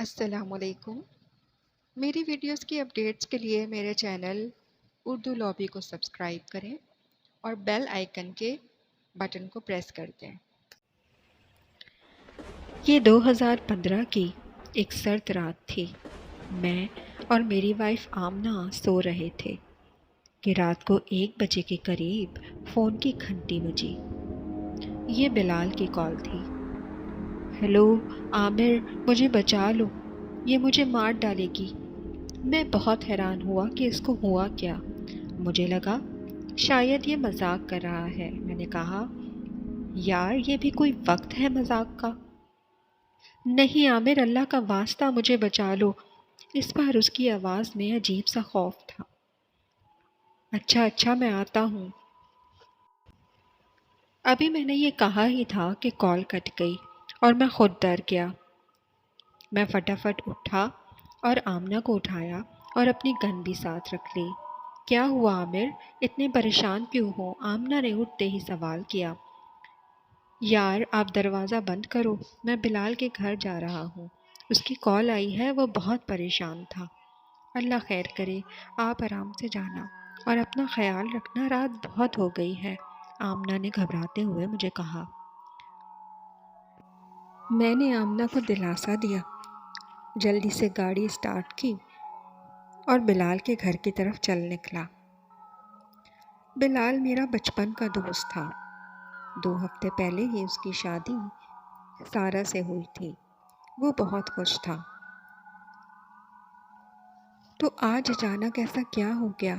السلام علیکم۔ میری ویڈیوز کی اپڈیٹس کے لیے میرے چینل اردو لابی کو سبسکرائب کریں اور بیل آئیکن کے بٹن کو پریس کر دیں۔ یہ 2015 کی ایک سرد رات تھی۔ میں اور میری وائف آمنہ سو رہے تھے کہ رات کو 1 بجے کے قریب فون کی گھنٹی بجی۔ یہ بلال کی کال تھی۔ ہیلو عامر، مجھے بچا لو، یہ مجھے مار ڈالے گی۔ میں بہت حیران ہوا کہ اس کو ہوا کیا۔ مجھے لگا شاید یہ مذاق کر رہا ہے۔ میں نے کہا یار یہ بھی کوئی وقت ہے مذاق کا؟ نہیں عامر، اللہ کا واسطہ مجھے بچا لو۔ اس بار اس کی آواز میں عجیب سا خوف تھا۔ اچھا میں آتا ہوں۔ ابھی میں نے یہ کہا ہی تھا کہ کال کٹ گئی اور میں خود ڈر گیا۔ میں فٹافٹ اٹھا اور آمنہ کو اٹھایا اور اپنی گن بھی ساتھ رکھ لی۔ کیا ہوا عامر، اتنے پریشان کیوں ہو؟ آمنہ نے اٹھتے ہی سوال کیا۔ یار آپ دروازہ بند کرو، میں بلال کے گھر جا رہا ہوں، اس کی کال آئی ہے، وہ بہت پریشان تھا۔ اللہ خیر کرے، آپ آرام سے جانا اور اپنا خیال رکھنا، رات بہت ہو گئی ہے، آمنہ نے گھبراتے ہوئے مجھے کہا۔ میں نے آمنہ کو دلاسا دیا، جلدی سے گاڑی سٹارٹ کی اور بلال کے گھر کی طرف چل نکلا۔ بلال میرا بچپن کا دوست تھا۔ 2 ہفتے پہلے ہی اس کی شادی سارہ سے ہوئی تھی۔ وہ بہت خوش تھا۔ تو آج اچانک ایسا کیا ہو گیا؟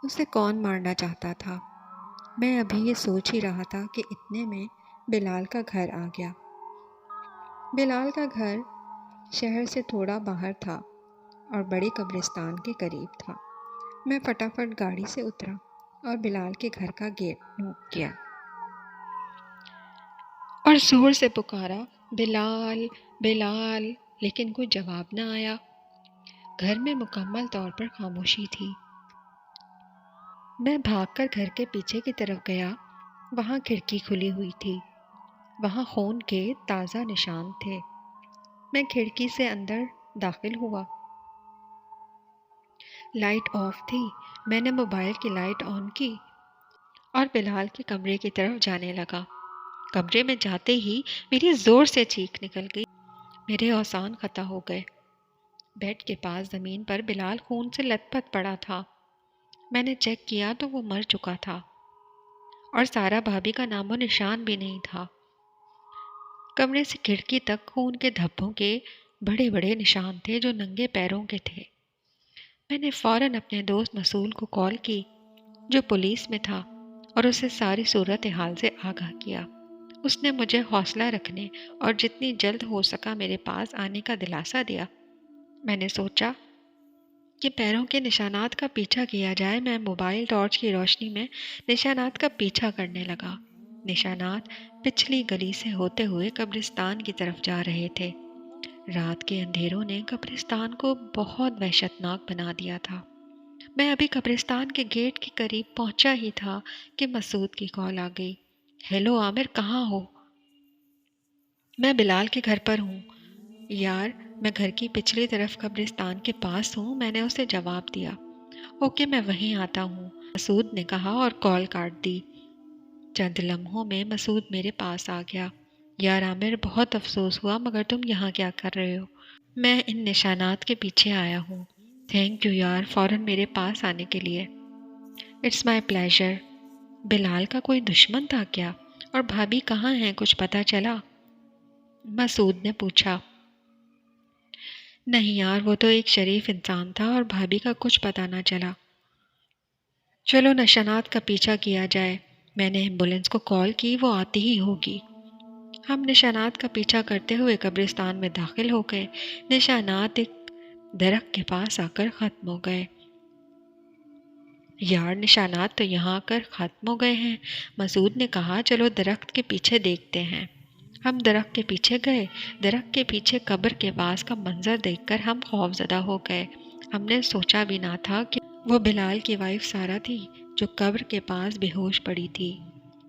اسے کون مارنا چاہتا تھا؟ میں ابھی یہ سوچ ہی رہا تھا کہ اتنے میں بلال کا گھر آ گیا۔ بلال کا گھر شہر سے تھوڑا باہر تھا اور بڑے قبرستان کے قریب تھا۔ میں فٹافٹ گاڑی سے اترا اور بلال کے گھر کا گیٹ نوک کیا اور زور سے پکارا، بلال بلال، لیکن کوئی جواب نہ آیا۔ گھر میں مکمل طور پر خاموشی تھی۔ میں بھاگ کر گھر کے پیچھے کی طرف گیا۔ وہاں کھڑکی کھلی ہوئی تھی، وہاں خون کے تازہ نشان تھے۔ میں کھڑکی سے اندر داخل ہوا۔ لائٹ آف تھی۔ میں نے موبائل کی لائٹ آن کی اور بلال کے کمرے کی طرف جانے لگا۔ کمرے میں جاتے ہی میری زور سے چیخ نکل گئی۔ میرے اوزان قطع ہو گئے۔ بیڈ کے پاس زمین پر بلال خون سے لت پت پڑا تھا۔ میں نے چیک کیا تو وہ مر چکا تھا اور سارہ بھابی کا نام و نشان بھی نہیں تھا۔ کمرے سے کھڑکی تک خون کے دھبوں کے بڑے بڑے نشان تھے جو ننگے پیروں کے تھے۔ میں نے فوراً اپنے دوست مسعود کو کال کی جو پولیس میں تھا اور اسے ساری صورتحال سے آگاہ کیا۔ اس نے مجھے حوصلہ رکھنے اور جتنی جلد ہو سکا میرے پاس آنے کا دلاسا دیا۔ میں نے سوچا کہ پیروں کے نشانات کا پیچھا کیا جائے۔ میں موبائل ٹارچ کی روشنی میں نشانات کا پیچھا کرنے لگا۔ نشانات پچھلی گلی سے ہوتے ہوئے قبرستان کی طرف جا رہے تھے۔ رات کے اندھیروں نے قبرستان کو بہت وحشتناک بنا دیا تھا۔ میں ابھی قبرستان کے گیٹ کے قریب پہنچا ہی تھا کہ مسعود کی کال آ گئی۔ ہیلو عامر، کہاں ہو؟ میں بلال کے گھر پر ہوں یار، میں گھر کی پچھلی طرف قبرستان کے پاس ہوں، میں نے اسے جواب دیا۔ اوکے میں وہیں آتا ہوں، مسعود نے کہا اور کال کاٹ دی۔ چند لمحوں میں مسعود میرے پاس آ گیا۔ یار عامر، بہت افسوس ہوا، مگر تم یہاں کیا کر رہے ہو؟ میں ان نشانات کے پیچھے آیا ہوں۔ تھینک یو یار فوراً میرے پاس آنے کے لیے۔ It's my pleasure. بلال کا کوئی دشمن تھا کیا؟ اور بھابی کہاں ہیں، کچھ پتہ چلا؟ مسعود نے پوچھا۔ نہیں یار، وہ تو ایک شریف انسان تھا اور بھابی کا کچھ پتہ نہ چلا۔ چلو نشانات کا پیچھا کیا جائے۔ میں نے ایمبولینس کو کال کی، وہ آتی ہی ہوگی۔ ہم نشانات کا پیچھا کرتے ہوئے قبرستان میں داخل ہو گئے۔ نشانات ایک درخت کے پاس آ کر ختم ہو گئے۔ یار نشانات تو یہاں آ کر ختم ہو گئے ہیں، مسعود نے کہا، چلو درخت کے پیچھے دیکھتے ہیں۔ ہم درخت کے پیچھے گئے۔ درخت کے پیچھے قبر کے پاس کا منظر دیکھ کر ہم خوفزدہ ہو گئے۔ ہم نے سوچا بھی نہ تھا کہ وہ بلال کی وائف سارہ تھی جو قبر کے پاس بے ہوش پڑی تھی۔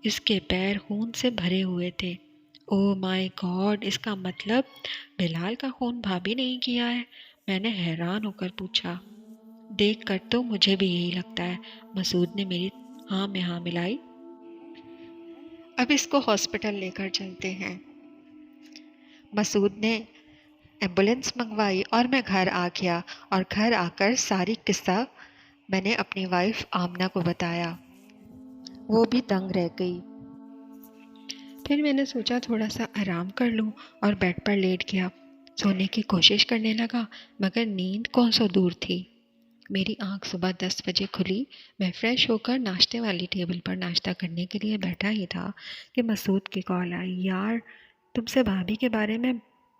اس کے پیر خون سے بھرے ہوئے تھے۔ او مائی گاڈ، اس کا مطلب بلال کا خون بھابھی نے ہی کیا ہے؟ میں نے حیران ہو کر پوچھا۔ دیکھ کر تو مجھے بھی یہی لگتا ہے، مسعود نے میری ہاں میں ہاں ملائی۔ اب اس کو ہاسپٹل لے کر چلتے ہیں۔ مسعود نے ایمبولینس منگوائی اور میں گھر آ گیا، اور گھر آ کر ساری قصہ میں نے اپنی وائف آمنہ کو بتایا۔ وہ بھی دنگ رہ گئی۔ پھر میں نے سوچا تھوڑا سا آرام کر لوں اور بیڈ پر لیٹ گیا۔ سونے کی کوشش کرنے لگا مگر نیند کون سو دور تھی۔ میری آنکھ صبح 10 بجے کھلی۔ میں فریش ہو کر ناشتے والی ٹیبل پر ناشتہ کرنے کے لیے بیٹھا ہی تھا کہ مسعود کی کال آئی۔ یار، تم سے بھابھی کے بارے میں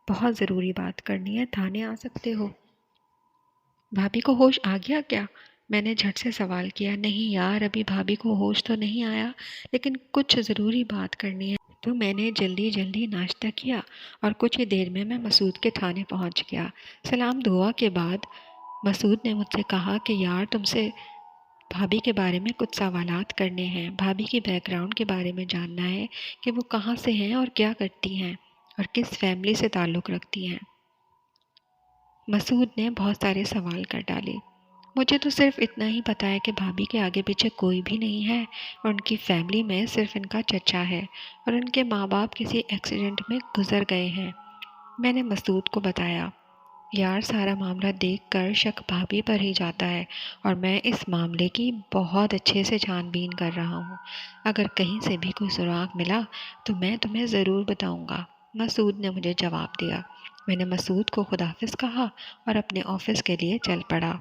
بہت ضروری بات کرنی ہے، تھانے آ سکتے ہو؟ بھابھی کو ہوش آ گیا کیا؟ میں نے جھٹ سے سوال کیا۔ نہیں یار، ابھی بھابھی کو ہوش تو نہیں آیا، لیکن کچھ ضروری بات کرنی ہے۔ تو میں نے جلدی ناشتہ کیا اور کچھ ہی دیر میں مسعود کے تھانے پہنچ گیا۔ سلام دعا کے بعد مسعود نے مجھ سے کہا کہ یار، تم سے بھابھی کے بارے میں کچھ سوالات کرنے ہیں۔ بھابھی کی بیک گراؤنڈ کے بارے میں جاننا ہے کہ وہ کہاں سے ہیں اور کیا کرتی ہیں اور کس فیملی سے تعلق رکھتی ہیں۔ مسعود نے بہت سارے سوال کر ڈالے۔ مجھے تو صرف اتنا ہی پتا ہے کہ بھابھی کے آگے پیچھے کوئی بھی نہیں ہے اور ان کی فیملی میں صرف ان کا چچا ہے اور ان کے ماں باپ کسی ایکسیڈنٹ میں گزر گئے ہیں۔ میں نے مسعود کو بتایا۔ یار، سارا معاملہ دیکھ کر شک بھابھی پر ہی جاتا ہے اور میں اس معاملے کی بہت اچھے سے چھان بین کر رہا ہوں۔ اگر کہیں سے بھی کوئی سراغ ملا تو میں تمہیں ضرور بتاؤں گا، مسعود نے مجھے جواب دیا۔ میں نے مسعود کو خداحافظ کہا اور اپنے آفس کے لیے چل پڑا۔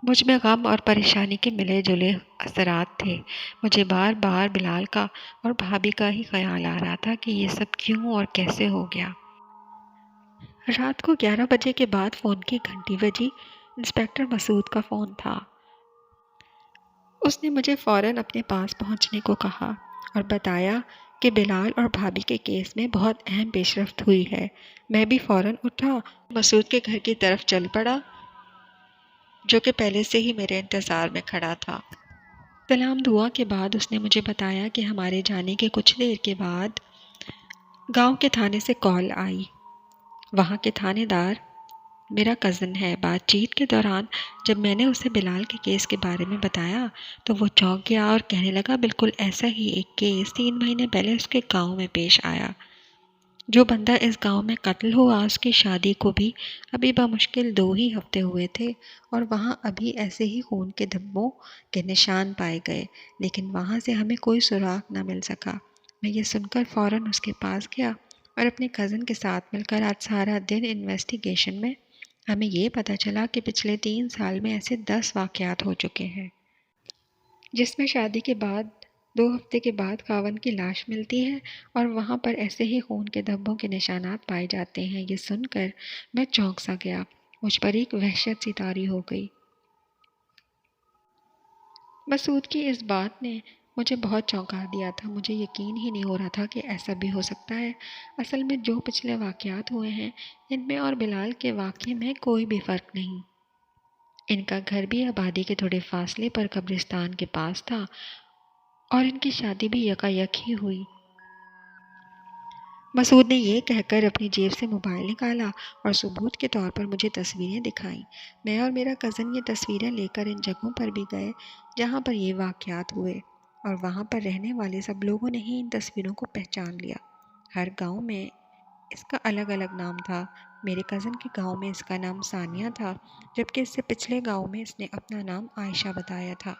مجھ میں غم اور پریشانی کے ملے جلے اثرات تھے۔ مجھے بار بار بلال کا اور بھابھی کا ہی خیال آ رہا تھا کہ یہ سب کیوں اور کیسے ہو گیا۔ رات کو 11 بجے کے بعد فون کی گھنٹی بجی۔ انسپکٹر مسعود کا فون تھا۔ اس نے مجھے فوراً اپنے پاس پہنچنے کو کہا اور بتایا کہ بلال اور بھابھی کے کیس میں بہت اہم پیش رفت ہوئی ہے۔ میں بھی فوراً اٹھا، مسعود کے گھر کی طرف چل پڑا جو کہ پہلے سے ہی میرے انتظار میں کھڑا تھا۔ سلام دعا کے بعد اس نے مجھے بتایا کہ ہمارے جانے کے کچھ دیر کے بعد گاؤں کے تھانے سے کال آئی۔ وہاں کے تھانے دار میرا کزن ہے۔ بات چیت کے دوران جب میں نے اسے بلال کے کیس کے بارے میں بتایا تو وہ چونک گیا اور کہنے لگا بالکل ایسا ہی ایک کیس 3 مہینے پہلے اس کے گاؤں میں پیش آیا۔ جو بندہ اس گاؤں میں قتل ہوا اس کی شادی کو بھی ابھی بمشکل 2 ہی ہفتے ہوئے تھے اور وہاں ابھی ایسے ہی خون کے دھبوں کے نشان پائے گئے، لیکن وہاں سے ہمیں کوئی سراغ نہ مل سکا۔ میں یہ سن کر فوراً اس کے پاس گیا اور اپنے کزن کے ساتھ مل کر آج سارا دن انویسٹیگیشن میں ہمیں یہ پتہ چلا کہ پچھلے 3 سال میں ایسے 10 واقعات ہو چکے ہیں جس میں شادی کے بعد 2 ہفتے کے بعد خاوند کی لاش ملتی ہے اور وہاں پر ایسے ہی خون کے دھبوں کے نشانات پائے جاتے ہیں۔ یہ سن کر میں چونک سا گیا، مجھ پر ایک وحشت سی طاری ہو گئی۔ مسعود کی اس بات نے مجھے بہت چونکا دیا تھا۔ مجھے یقین ہی نہیں ہو رہا تھا کہ ایسا بھی ہو سکتا ہے۔ اصل میں جو پچھلے واقعات ہوئے ہیں ان میں اور بلال کے واقعے میں کوئی بھی فرق نہیں۔ ان کا گھر بھی آبادی کے تھوڑے فاصلے پر قبرستان کے پاس تھا اور ان کی شادی بھی یکایک ہی ہوئی۔ مسعود نے یہ کہہ کر اپنی جیب سے موبائل نکالا اور ثبوت کے طور پر مجھے تصویریں دکھائیں۔ میں اور میرا کزن یہ تصویریں لے کر ان جگہوں پر بھی گئے جہاں پر یہ واقعات ہوئے اور وہاں پر رہنے والے سب لوگوں نے ہی ان تصویروں کو پہچان لیا۔ ہر گاؤں میں اس کا الگ الگ نام تھا۔ میرے کزن کے گاؤں میں اس کا نام ثانیہ تھا، جبکہ اس سے پچھلے گاؤں میں اس نے اپنا نام عائشہ بتایا تھا۔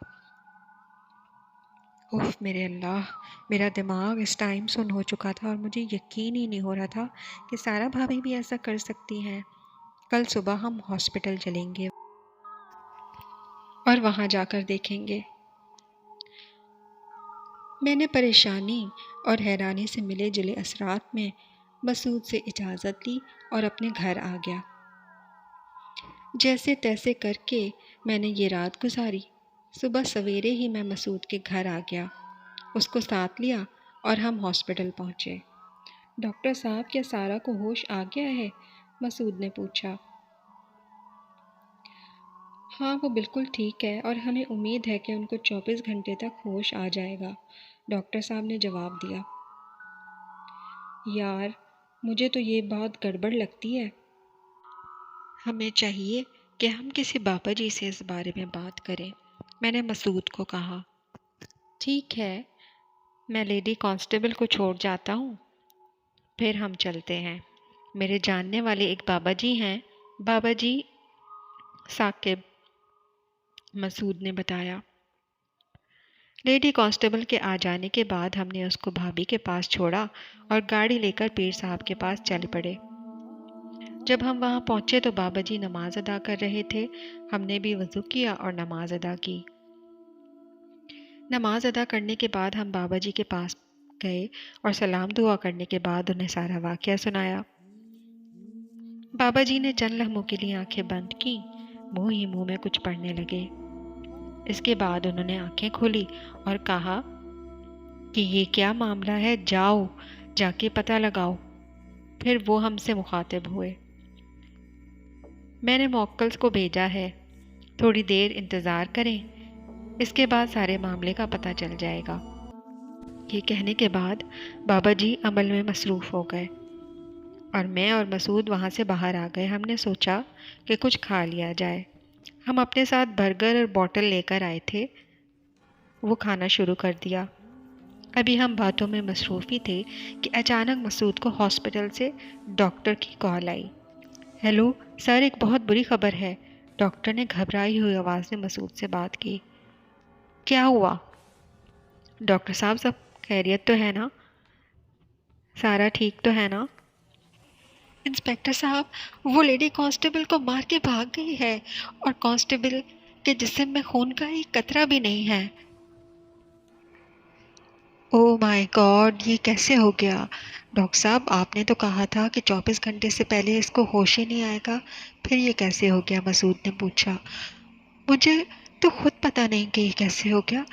اوف میرے اللہ، میرا دماغ اس ٹائم سن ہو چکا تھا اور مجھے یقین ہی نہیں ہو رہا تھا کہ سارا بھابھی بھی ایسا کر سکتی ہیں۔ کل صبح ہم ہاسپٹل چلیں گے اور وہاں جا کر دیکھیں گے۔ میں نے پریشانی اور حیرانی سے ملے جلے اثرات میں مسعود سے اجازت لی اور اپنے گھر آ گیا۔ جیسے تیسے کر کے میں نے یہ رات گزاری۔ صبح سویرے ہی میں مسعود کے گھر آ گیا، اس کو ساتھ لیا اور ہم ہاسپٹل پہنچے۔ ڈاکٹر صاحب، کیا سارا کو ہوش آ گیا ہے؟ مسعود نے پوچھا۔ ہاں، وہ بالکل ٹھیک ہے اور ہمیں امید ہے کہ ان کو 24 گھنٹے تک ہوش آ جائے گا، ڈاکٹر صاحب نے جواب دیا۔ یار مجھے تو یہ بات گڑبڑ لگتی ہے۔ ہمیں چاہیے کہ ہم کسی بابا جی سے اس بارے میں بات کریں، میں نے مسعود کو کہا۔ ٹھیک ہے، میں لیڈی کانسٹیبل کو چھوڑ جاتا ہوں، پھر ہم چلتے ہیں۔ میرے جاننے والے ایک بابا جی ہیں، بابا جی ثاقب، مسعود نے بتایا۔ لیڈی کانسٹیبل کے آ جانے کے بعد ہم نے اس کو بھابھی کے پاس چھوڑا اور گاڑی لے کر پیر صاحب کے پاس چل پڑے۔ جب ہم وہاں پہنچے تو بابا جی نماز ادا کر رہے تھے، ہم نے بھی وضو کیا اور نماز ادا کی۔ نماز ادا کرنے کے بعد ہم بابا جی کے پاس گئے اور سلام دعا کرنے کے بعد انہیں سارا واقعہ سنایا۔ بابا جی نے چند لمحوں کے لیے آنکھیں بند کی، منہ ہی منہ میں کچھ پڑھنے لگے۔ اس کے بعد انہوں نے آنکھیں کھولی اور کہا کہ یہ کیا معاملہ ہے، جاؤ جا کے پتہ لگاؤ۔ پھر وہ ہم سے مخاطب ہوئے۔ میں نے موکلز کو بھیجا ہے، تھوڑی دیر انتظار کریں، اس کے بعد سارے معاملے کا پتہ چل جائے گا۔ یہ کہنے کے بعد بابا جی عمل میں مصروف ہو گئے اور میں اور مسعود وہاں سے باہر آ گئے۔ ہم نے سوچا کہ کچھ کھا لیا جائے۔ ہم اپنے ساتھ برگر اور بوٹل لے کر آئے تھے، وہ کھانا شروع کر دیا۔ ابھی ہم باتوں میں مصروف ہی تھے کہ اچانک مسعود کو ہاسپٹل سے ڈاکٹر کی کال آئی۔ ہیلو سر، ایک بہت بری خبر ہے، ڈاکٹر نے گھبرائی ہوئی آواز میں مسعود سے بات کی۔ کیا ہوا؟ ڈاکٹر صاحب سب خیریت تو ہے نا؟ سارا ٹھیک تو ہے نا؟ انسپیکٹر صاحب، وہ لیڈی کانسٹیبل کو مار کے بھاگ گئی ہے اور کانسٹیبل کے جسم میں خون کا ایک قطرہ بھی نہیں ہے۔ او مائی گاڈ، یہ کیسے ہو گیا؟ ڈاکٹر صاحب آپ نے تو کہا تھا کہ 24 گھنٹے سے پہلے اس کو ہوش ہی نہیں آئے گا، پھر یہ کیسے ہو گیا؟ مسعود نے پوچھا۔ مجھے تو خود پتہ نہیں کہ یہ کیسے ہو گیا۔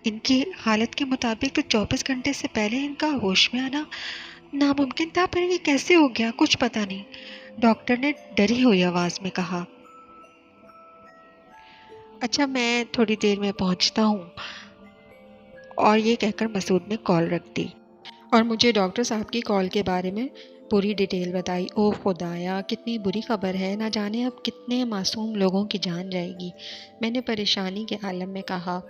ان کی حالت کے مطابق تو 24 گھنٹے سے پہلے ان کا ہوش میں آنا ناممکن تھا، پھر یہ کیسے ہو گیا؟ کچھ پتہ نہیں، ڈاکٹر نے ڈری ہوئی آواز میں کہا۔ اچھا میں تھوڑی دیر میں پہنچتا ہوں، اور یہ کہہ کر مسعود نے کال رکھ دی اور مجھے ڈاکٹر صاحب کی کال کے بارے میں پوری ڈیٹیل بتائی۔ او خدایا، کتنی بری خبر ہے، نہ جانے اب کتنے معصوم لوگوں کی جان جائے گی، میں نے پریشانی کے عالم میں کہا۔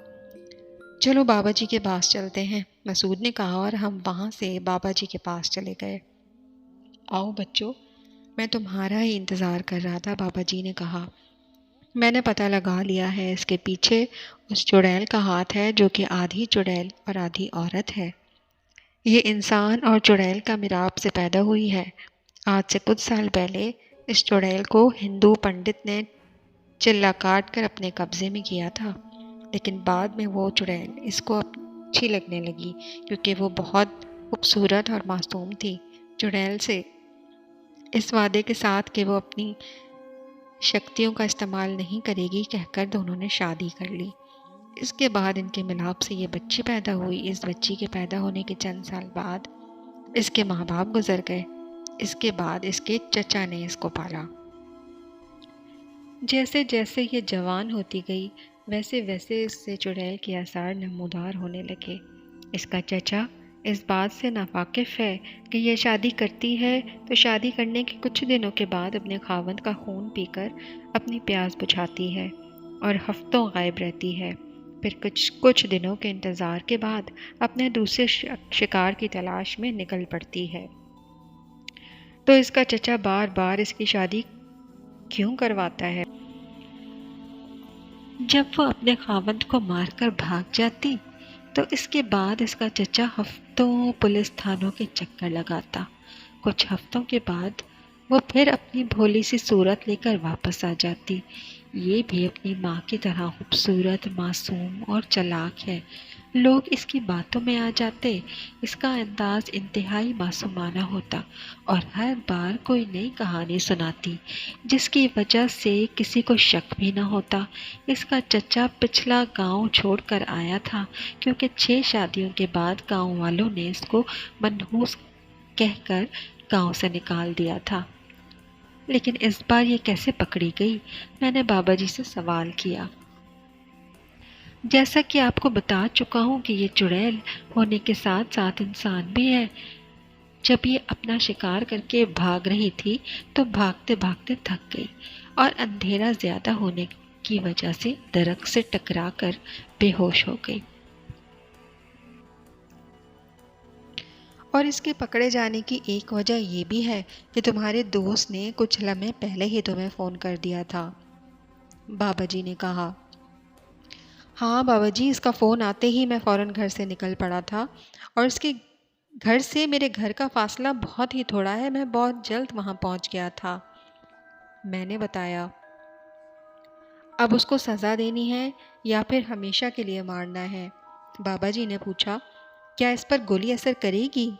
چلو بابا جی کے پاس چلتے ہیں، مسعود نے کہا اور ہم وہاں سے بابا جی کے پاس چلے گئے۔ آؤ بچوں، میں تمہارا ہی انتظار کر رہا تھا، بابا جی نے کہا۔ میں نے پتہ لگا لیا ہے، اس کے پیچھے اس چڑیل کا ہاتھ ہے جو کہ آدھی چڑیل اور آدھی عورت ہے۔ یہ انسان اور چڑیل کا میلاب سے پیدا ہوئی ہے۔ آج سے کچھ سال پہلے اس چڑیل کو ہندو پنڈت نے چلا کاٹ کر اپنے قبضے میں کیا تھا، لیکن بعد میں وہ چڑیل اس کو اچھی لگنے لگی کیونکہ وہ بہت خوبصورت اور معصوم تھی۔ چڑیل سے اس وعدے کے ساتھ کہ وہ اپنی شکتیوں کا استعمال نہیں کرے گی کہہ کر دونوں نے شادی کر لی۔ اس کے بعد ان کے ملاپ سے یہ بچی پیدا ہوئی۔ اس بچی کے پیدا ہونے کے چند سال بعد اس کے ماں باپ گزر گئے۔ اس کے بعد اس کے چچا نے اس کو پالا۔ جیسے جیسے یہ جوان ہوتی گئی ویسے ویسے اس سے چڑیل کے آثار نمودار ہونے لگے۔ اس کا چچا اس بات سے ناواقف ہے کہ یہ شادی کرتی ہے تو شادی کرنے کے کچھ دنوں کے بعد اپنے خاوند کا خون پی کر اپنی پیاس بجھاتی ہے اور ہفتوں غائب رہتی ہے، پھر کچھ دنوں کے انتظار کے بعد اپنے دوسرے شکار کی تلاش میں نکل پڑتی ہے۔ تو اس کا چچا بار بار اس کی شادی کیوں کرواتا ہے؟ جب وہ اپنے خاوند کو مار کر بھاگ جاتی تو اس کے بعد اس کا چچا ہفتوں پولیس تھانوں کے چکر لگاتا۔ کچھ ہفتوں کے بعد وہ پھر اپنی بھولی سی صورت لے کر واپس آ جاتی۔ یہ بھی اپنی ماں کی طرح خوبصورت، معصوم اور چالاک ہے۔ لوگ اس کی باتوں میں آ جاتے۔ اس کا انداز انتہائی معصومانہ ہوتا اور ہر بار کوئی نئی کہانی سناتی جس کی وجہ سے کسی کو شک بھی نہ ہوتا۔ اس کا چچا پچھلا گاؤں چھوڑ کر آیا تھا کیونکہ 6 شادیوں کے بعد گاؤں والوں نے اس کو منحوس کہہ کر گاؤں سے نکال دیا تھا۔ لیکن اس بار یہ کیسے پکڑی گئی؟ میں نے بابا جی سے سوال کیا۔ جیسا کہ آپ کو بتا چکا ہوں کہ یہ چڑیل ہونے کے ساتھ ساتھ انسان بھی ہے، جب یہ اپنا شکار کر کے بھاگ رہی تھی تو بھاگتے بھاگتے تھک گئی اور اندھیرا زیادہ ہونے کی وجہ سے درخت سے ٹکرا کر بے ہوش ہو گئی۔ اور اس کے پکڑے جانے کی ایک وجہ یہ بھی ہے کہ تمہارے دوست نے کچھ لمحے پہلے ہی تمہیں فون کر دیا تھا، بابا جی نے کہا۔ ہاں بابا جی، اس کا فون آتے ہی میں فوراً گھر سے نکل پڑا تھا، اور اس کے گھر سے میرے گھر کا فاصلہ بہت ہی تھوڑا ہے، میں بہت جلد وہاں پہنچ گیا تھا، میں نے بتایا۔ اب اس کو سزا دینی ہے یا پھر ہمیشہ کے لیے مارنا ہے؟ بابا جی نے پوچھا۔ کیا اس پر گولی اثر کرے گی؟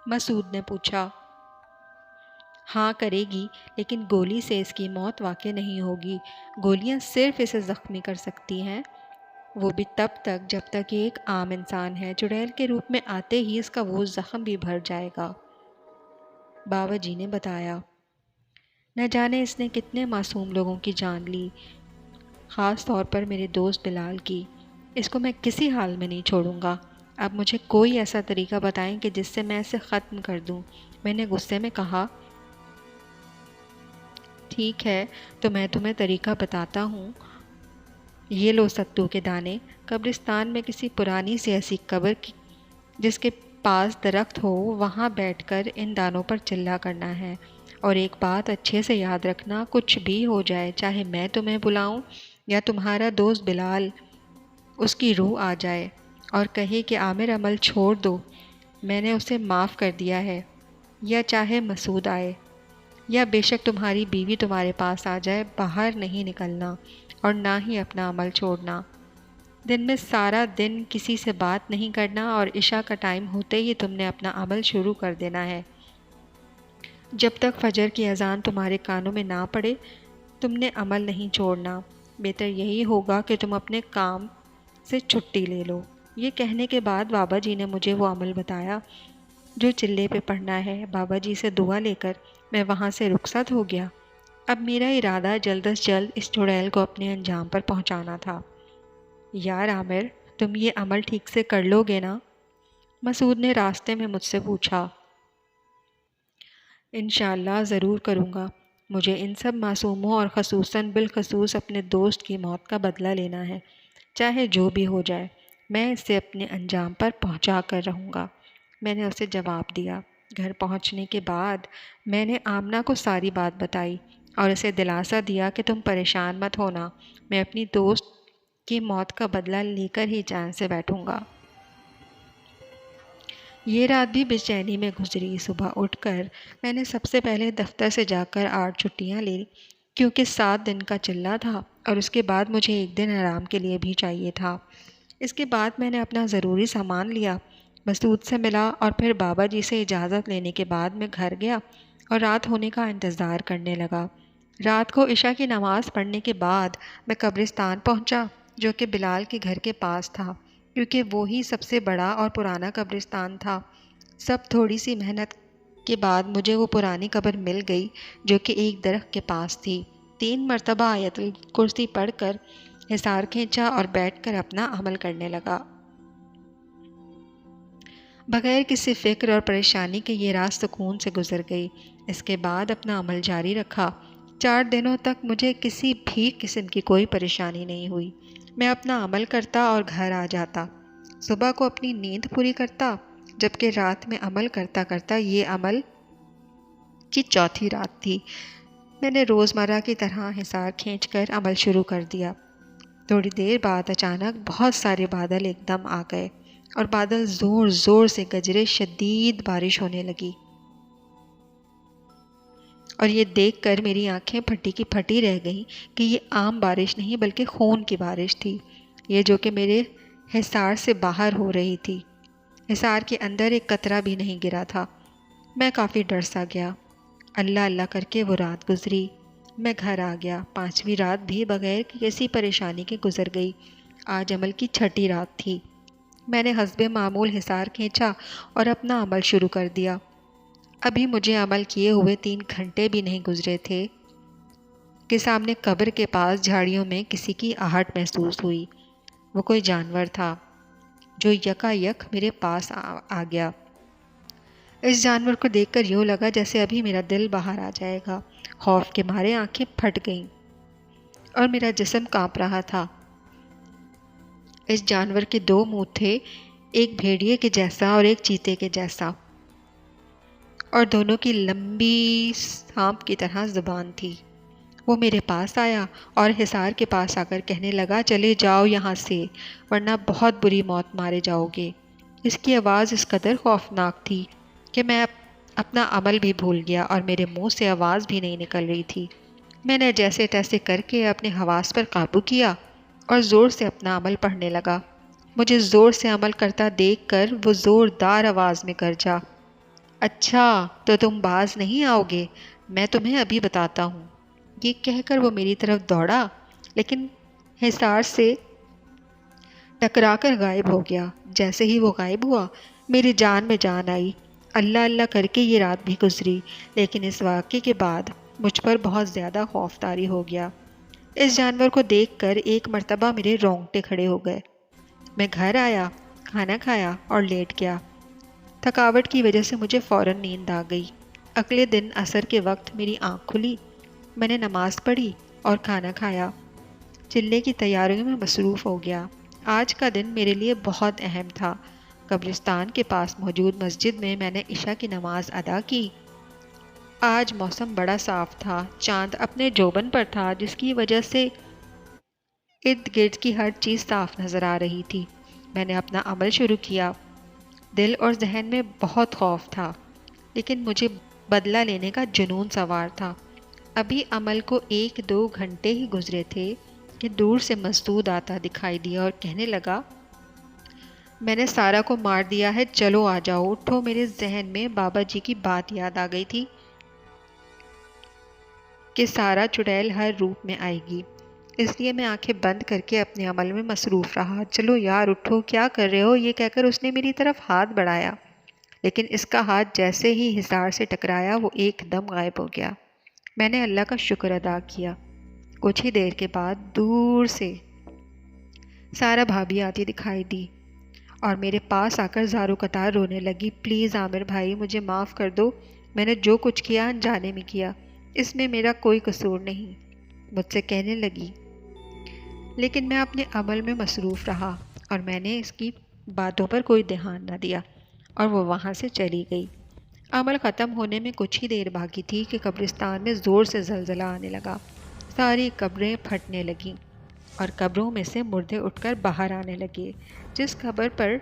مسعود نے پوچھا۔ ہاں کرے گی، لیکن گولی سے اس کی موت واقع نہیں ہوگی۔ گولیاں صرف اسے زخمی کر سکتی ہیں، وہ بھی تب تک جب تک یہ ایک عام انسان ہے۔ چڑیل کے روپ میں آتے ہی اس کا وہ زخم بھی بھر جائے گا، بابا جی نے بتایا۔ نہ جانے اس نے کتنے معصوم لوگوں کی جان لی، خاص طور پر میرے دوست بلال کی۔ اس کو میں کسی حال میں نہیں چھوڑوں گا۔ اب مجھے کوئی ایسا طریقہ بتائیں کہ جس سے میں اسے ختم کر دوں، میں نے غصے میں کہا۔ ٹھیک ہے، تو میں تمہیں طریقہ بتاتا ہوں۔ یہ لو ستو کے دانے، قبرستان میں کسی پرانی سی ایسی قبر کی جس کے پاس درخت ہو، وہاں بیٹھ کر ان دانوں پر چلا کرنا ہے، اور ایک بات اچھے سے یاد رکھنا، کچھ بھی ہو جائے، چاہے میں تمہیں بلاؤں یا تمہارا دوست بلال، اس کی روح آ جائے اور کہے کہ عامر عمل چھوڑ دو، میں نے اسے معاف کر دیا ہے، یا چاہے مسعود آئے، یا بے شک تمہاری بیوی تمہارے پاس آ جائے، باہر نہیں نکلنا اور نہ ہی اپنا عمل چھوڑنا۔ دن میں سارا دن کسی سے بات نہیں کرنا، اور عشاء کا ٹائم ہوتے ہی تم نے اپنا عمل شروع کر دینا ہے۔ جب تک فجر کی اذان تمہارے کانوں میں نہ پڑے تم نے عمل نہیں چھوڑنا۔ بہتر یہی ہوگا کہ تم اپنے کام سے چھٹی لے لو۔ یہ کہنے کے بعد بابا جی نے مجھے وہ عمل بتایا جو چلے پہ پڑھنا ہے۔ بابا جی سے دعا لے کر میں وہاں سے رخصت ہو گیا۔ اب میرا ارادہ جلد از جلد اس چڑیل کو اپنے انجام پر پہنچانا تھا۔ یار عامر، تم یہ عمل ٹھیک سے کر لو گے نا؟ مسعود نے راستے میں مجھ سے پوچھا۔ انشاءاللہ ضرور کروں گا۔ مجھے ان سب معصوموں اور خصوصاً بالخصوص اپنے دوست کی موت کا بدلہ لینا ہے، چاہے جو بھی ہو جائے، میں اسے اپنے انجام پر پہنچا کر رہوں گا، میں نے اسے جواب دیا۔ گھر پہنچنے کے بعد میں نے آمنہ کو ساری بات بتائی اور اسے دلاسا دیا کہ تم پریشان مت ہونا، میں اپنی دوست کی موت کا بدلہ لے کر ہی چین سے بیٹھوں گا۔ یہ رات بھی بے چینی میں گزری۔ صبح اٹھ کر میں نے سب سے پہلے دفتر سے جا کر 8 چھٹیاں لی، کیونکہ 7 دن کا چلہ تھا اور اس کے بعد مجھے ایک دن آرام کے لیے بھی چاہیے تھا۔ اس کے بعد میں نے اپنا ضروری سامان لیا، مسعود سے ملا، اور پھر بابا جی سے اجازت لینے کے بعد میں گھر گیا اور رات ہونے کا انتظار کرنے لگا۔ رات کو عشاء کی نماز پڑھنے کے بعد میں قبرستان پہنچا، جو کہ بلال کے گھر کے پاس تھا، کیونکہ وہی سب سے بڑا اور پرانا قبرستان تھا۔ سب تھوڑی سی محنت کے بعد مجھے وہ پرانی قبر مل گئی، جو کہ ایک درخت کے پاس تھی۔ 3 مرتبہ آیت الکرسی پڑھ کر حصار کھینچا اور بیٹھ کر اپنا عمل کرنے لگا۔ بغیر کسی فکر اور پریشانی کے یہ رات سکون سے گزر گئی۔ اس کے بعد اپنا عمل جاری رکھا۔ 4 دنوں تک مجھے کسی بھی قسم کی کوئی پریشانی نہیں ہوئی۔ میں اپنا عمل کرتا اور گھر آ جاتا، صبح کو اپنی نیند پوری کرتا، جبکہ رات میں عمل کرتا کرتا یہ عمل کی 4تھی رات تھی۔ میں نے روزمرہ کی طرح حصار کھینچ کر عمل شروع کر دیا۔ تھوڑی دیر بعد اچانک بہت سارے بادل ایک دم آ گئے اور بادل زور زور سے گرجے، شدید بارش ہونے لگی، اور یہ دیکھ کر میری آنکھیں پھٹی کی پھٹی رہ گئیں کہ یہ عام بارش نہیں بلکہ خون کی بارش تھی، یہ جو کہ میرے حصار سے باہر ہو رہی تھی۔ حصار کے اندر ایک قطرہ بھی نہیں گرا تھا۔ میں کافی ڈر سا گیا۔ اللہ اللہ کر کے وہ رات گزری۔ میں گھر آ گیا۔ 5ویں رات بھی بغیر کسی پریشانی کے گزر گئی۔ آج عمل کی 6ٹھی رات تھی۔ میں نے حسب معمول حصار کھینچا اور اپنا عمل شروع کر دیا۔ ابھی مجھے عمل کیے ہوئے 3 گھنٹے بھی نہیں گزرے تھے کہ سامنے قبر کے پاس جھاڑیوں میں کسی کی آہٹ محسوس ہوئی۔ وہ کوئی جانور تھا جو یکا یک میرے پاس آ گیا۔ اس جانور کو دیکھ کر یوں لگا جیسے ابھی میرا دل باہر آ جائے گا۔ خوف کے مارے آنکھیں پھٹ گئیں اور میرا جسم کانپ رہا تھا۔ اس جانور کے دو منہ تھے، ایک بھیڑیے کے جیسا اور ایک چیتے کے جیسا، اور دونوں کی لمبی سانپ کی طرح زبان تھی۔ وہ میرے پاس آیا اور حصار کے پاس آ کر کہنے لگا، چلے جاؤ یہاں سے ورنہ بہت بری موت مارے جاؤ گے۔ اس کی آواز اس قدر خوفناک تھی کہ میں اپنا عمل بھی بھول گیا اور میرے منہ سے آواز بھی نہیں نکل رہی تھی۔ میں نے جیسے تیسے کر کے اپنے حواس پر قابو کیا اور زور سے اپنا عمل پڑھنے لگا۔ مجھے زور سے عمل کرتا دیکھ کر وہ زوردار آواز میں گرجا، اچھا تو تم باز نہیں آؤ گے، میں تمہیں ابھی بتاتا ہوں۔ یہ کہہ کر وہ میری طرف دوڑا لیکن حصار سے ٹکرا کر غائب ہو گیا۔ جیسے ہی وہ غائب ہوا میری جان میں جان آئی۔ اللہ اللہ کر کے یہ رات بھی گزری، لیکن اس واقعے کے بعد مجھ پر بہت زیادہ خوف طاری ہو گیا۔ اس جانور کو دیکھ کر ایک مرتبہ میرے رونگٹے کھڑے ہو گئے۔ میں گھر آیا، کھانا کھایا اور لیٹ گیا۔ تھکاوٹ کی وجہ سے مجھے فوراً نیند آ گئی۔ اگلے دن عصر کے وقت میری آنکھ کھلی، میں نے نماز پڑھی اور کھانا کھایا۔ چلے کی تیاریوں میں مصروف ہو گیا۔ آج کا دن میرے لیے بہت اہم تھا۔ قبرستان کے پاس موجود مسجد میں نے عشاء کی نماز ادا کی۔ آج موسم بڑا صاف تھا، چاند اپنے جوبن پر تھا جس کی وجہ سے ارد گرد کی ہر چیز صاف نظر آ رہی تھی۔ میں نے اپنا عمل شروع کیا۔ دل اور ذہن میں بہت خوف تھا، لیکن مجھے بدلہ لینے کا جنون سوار تھا۔ ابھی عمل کو 1-2 گھنٹے ہی گزرے تھے کہ دور سے مسعود آتا دکھائی دیا اور کہنے لگا، میں نے سارا کو مار دیا ہے، چلو آ جاؤ اٹھو۔ میرے ذہن میں بابا جی کی بات یاد آ گئی تھی کہ سارا چڑیل ہر روپ میں آئے گی، اس لیے میں آنکھیں بند کر کے اپنے عمل میں مصروف رہا۔ چلو یار اٹھو، کیا کر رہے ہو؟ یہ کہہ کر اس نے میری طرف ہاتھ بڑھایا، لیکن اس کا ہاتھ جیسے ہی حصار سے ٹکرایا وہ ایک دم غائب ہو گیا۔ میں نے اللہ کا شکر ادا کیا۔ کچھ ہی دیر کے بعد دور سے سارا بھابھی آتی دکھائی دی اور میرے پاس آ کر زارو قطار رونے لگی، پلیز عامر بھائی مجھے معاف کر دو، میں نے جو کچھ کیا انجانے میں کیا، اس میں میرا کوئی قصور نہیں، مجھ سے کہنے لگی۔ لیکن میں اپنے عمل میں مصروف رہا اور میں نے اس کی باتوں پر کوئی دھیان نہ دیا اور وہ وہاں سے چلی گئی۔ عمل ختم ہونے میں کچھ ہی دیر باقی تھی کہ قبرستان میں زور سے زلزلہ آنے لگا۔ ساری قبریں پھٹنے لگیں اور قبروں میں سے مردے اٹھ کر باہر آنے لگے۔ جس قبر پر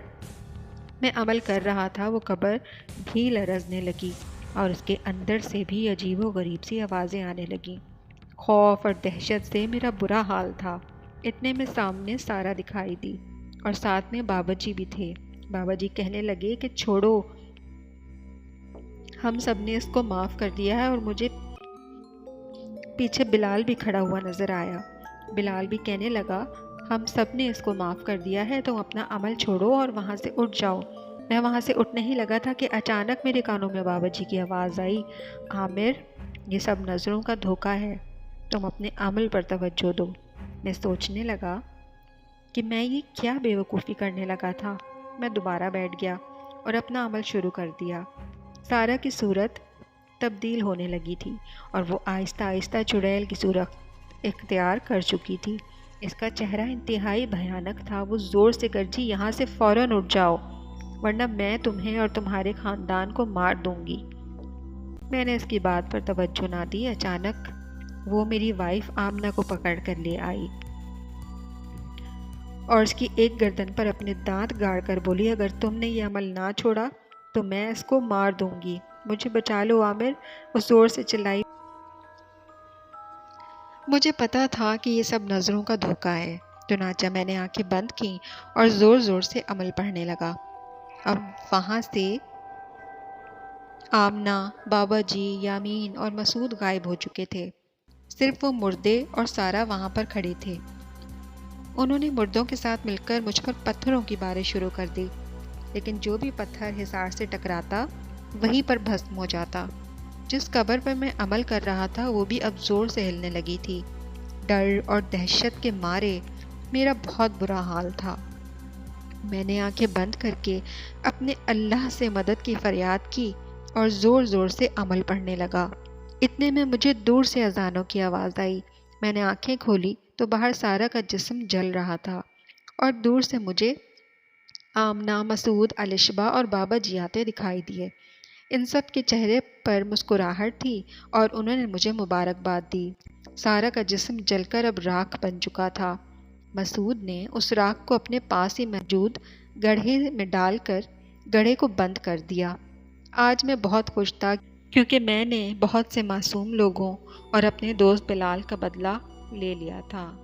میں عمل کر رہا تھا وہ قبر بھی لرزنے لگی اور اس کے اندر سے بھی عجیب و غریب سی آوازیں آنے لگیں۔ خوف اور دہشت سے میرا برا حال تھا۔ اتنے میں سامنے سارا دکھائی دی اور ساتھ میں بابا جی بھی تھے۔ بابا جی کہنے لگے کہ چھوڑو، ہم سب نے اس کو معاف کر دیا ہے، اور مجھے پیچھے بلال بھی کھڑا ہوا نظر آیا۔ بلال بھی کہنے لگا، ہم سب نے اس کو معاف کر دیا ہے، تم اپنا عمل چھوڑو اور وہاں سے اٹھ جاؤ۔ میں وہاں سے اٹھنے ہی لگا تھا کہ اچانک میرے کانوں میں بابا جی کی آواز آئی، عامر یہ سب نظروں کا دھوکہ ہے، تم اپنے عمل پر توجہ دو۔ میں سوچنے لگا کہ میں یہ کیا بے وقوفی کرنے لگا تھا۔ میں دوبارہ بیٹھ گیا اور اپنا عمل شروع کر دیا۔ سارا کی صورت تبدیل ہونے لگی تھی اور وہ آہستہ آہستہ چڑیل کی صورت اختیار کر چکی تھی۔ اس کا چہرہ انتہائی بھیانک تھا۔ وہ زور سے گرجی، یہاں سے فوراً اٹھ جاؤ ورنہ میں تمہیں اور تمہارے خاندان کو مار دوں گی۔ میں نے اس کی بات پر توجہ نہ دی۔ اچانک وہ میری وائف آمنہ کو پکڑ کر لے آئی اور اس کی ایک گردن پر اپنے دانت گاڑ کر بولی، اگر تم نے یہ عمل نہ چھوڑا تو میں اس کو مار دوں گی، مجھے بچا لو عامر۔ وہ زور سے چلائی۔ مجھے پتا تھا کہ یہ سب نظروں کا دھوکہ ہے، چنانچہ میں نے آنکھیں بند کیں اور زور زور سے عمل پڑھنے لگا۔ اب وہاں سے آمنہ، بابا جی، یامین اور مسعود غائب ہو چکے تھے۔ صرف وہ مردے اور سارا وہاں پر کھڑے تھے۔ انہوں نے مردوں کے ساتھ مل کر مجھ پر پتھروں کی بارش شروع کر دی، لیکن جو بھی پتھر حصار سے ٹکراتا وہیں پر بھسم ہو جاتا۔ جس قبر پر میں عمل کر رہا تھا وہ بھی اب زور سے ہلنے لگی تھی۔ ڈر اور دہشت کے مارے میرا بہت برا حال تھا۔ میں نے آنکھیں بند کر کے اپنے اللہ سے مدد کی فریاد کی اور زور زور سے عمل پڑھنے لگا۔ اتنے میں مجھے دور سے اذانوں کی آواز آئی۔ میں نے آنکھیں کھولی تو باہر سارا کا جسم جل رہا تھا اور دور سے مجھے آمنہ، مسعود، الشبا اور بابا جی آتے دکھائی دیے۔ ان سب کے چہرے پر مسکراہٹ تھی اور انہوں نے مجھے مبارکباد دی۔ سارا کا جسم جل کر اب راکھ بن چکا تھا۔ مسعود نے اس راکھ کو اپنے پاس ہی موجود گڑھے میں ڈال کر گڑھے کو بند کر دیا۔ آج میں بہت خوش تھا کیونکہ میں نے بہت سے معصوم لوگوں اور اپنے دوست بلال کا بدلہ لے لیا تھا۔